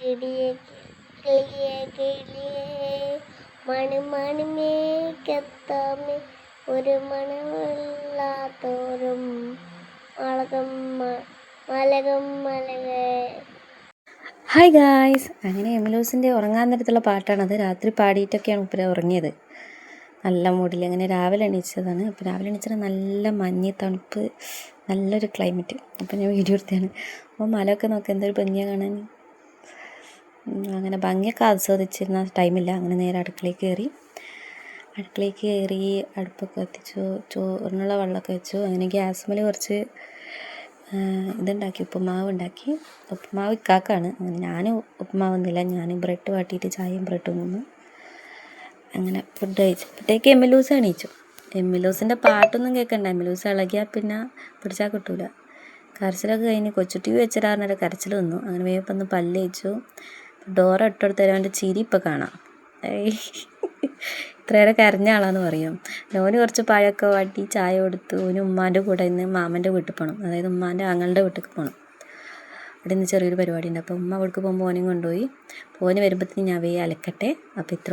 കിളിയെ കിളിയെ കിളിയെ മണിമണിമേക്കത്താമേ ഒരു മണമില്ലാത്തോരും മലകം മലകം മലകേ. ഹായ് ഗായ്സ്, അങ്ങനെ എമിലൂസിൻ്റെ ഉറങ്ങാൻ നേരത്തുള്ള പാട്ടാണത്. രാത്രി പാടിയിട്ടൊക്കെയാണ് ഉപ്പര ഉറങ്ങിയത്. നല്ല മൂഡിൽ അങ്ങനെ രാവിലെ എണീച്ചതാണ്. അപ്പോൾ രാവിലെ എണീച്ചാൽ നല്ല മഞ്ഞ്, തണുപ്പ്, നല്ലൊരു ക്ലൈമറ്റ്. അപ്പോൾ ഞാൻ വീഡിയോ എടുത്തതാണ്. അപ്പോൾ മലയൊക്കെ നോക്കി എന്തൊരു ഭംഗിയാണ് കാണാൻ. അങ്ങനെ ഭംഗിയൊക്കെ ആസ്വദിച്ചിരുന്ന ടൈമില്ല. അങ്ങനെ നേരെ അടുക്കളയിൽ കയറി അടുപ്പൊക്കെ കത്തിച്ചു, ചോറിനുള്ള വെള്ളമൊക്കെ വെച്ചു. അങ്ങനെ ഗ്യാസ്മേൽ കുറച്ച് ഇതുണ്ടാക്കി, ഉപ്പുമാവ് ഉണ്ടാക്കി. ഉപ്പുമാവ് ഇക്കാക്കാണ്. ഞാൻ ഉപ്പുമാവൊന്നുമില്ല, ഞാൻ ബ്രെഡ് വാട്ടിയിട്ട് ചായയും ബ്രെഡും തിന്നു. അങ്ങനെ ഫുഡ് കഴിച്ചപ്പോഴത്തേക്ക് എമിലൂസ് എണീച്ചു. എമിലൂസിൻ്റെ പാട്ടൊന്നും കേൾക്കണ്ട, എമിലൂസ് ഇളകിയാൽ പിന്നെ പിടിച്ചാൽ കിട്ടൂല. കരച്ചിലൊക്കെ കഴിഞ്ഞ് കൊച്ചു ടി വി വെച്ചിട്ടാറിനൊരു കരച്ചിൽ വന്നു. അങ്ങനെ വേഗം ഒന്ന് പല്ല് തേച്ചു. ഡോറ ഇട്ടെടുത്ത് അവൻ്റെ ചിരി ഇപ്പോൾ കാണാം. ഇത്രയേറെ കരഞ്ഞ ആളാന്ന് പറയും. ഓന് കുറച്ച് പഴമൊക്കെ വാട്ടി ചായ കൊടുത്തു. ഓന് ഉമ്മാൻ്റെ കൂടെ ഇന്ന് മാമൻ്റെ വീട്ടിൽ പോകണം, അതായത് ഉമ്മാൻ്റെ ആങ്ങളുടെ വീട്ടിൽ പോകണം. അവിടെ നിന്ന് ചെറിയൊരു പരിപാടി ഉണ്ട്. അപ്പോൾ ഉമ്മ അവിടേക്ക് പോകുമ്പോൾ ഓനെയും കൊണ്ടുപോയി. ഓന് വരുമ്പോഴത്തേന് ഞാൻ അലക്കട്ടെ. അപ്പോൾ ഇത്ര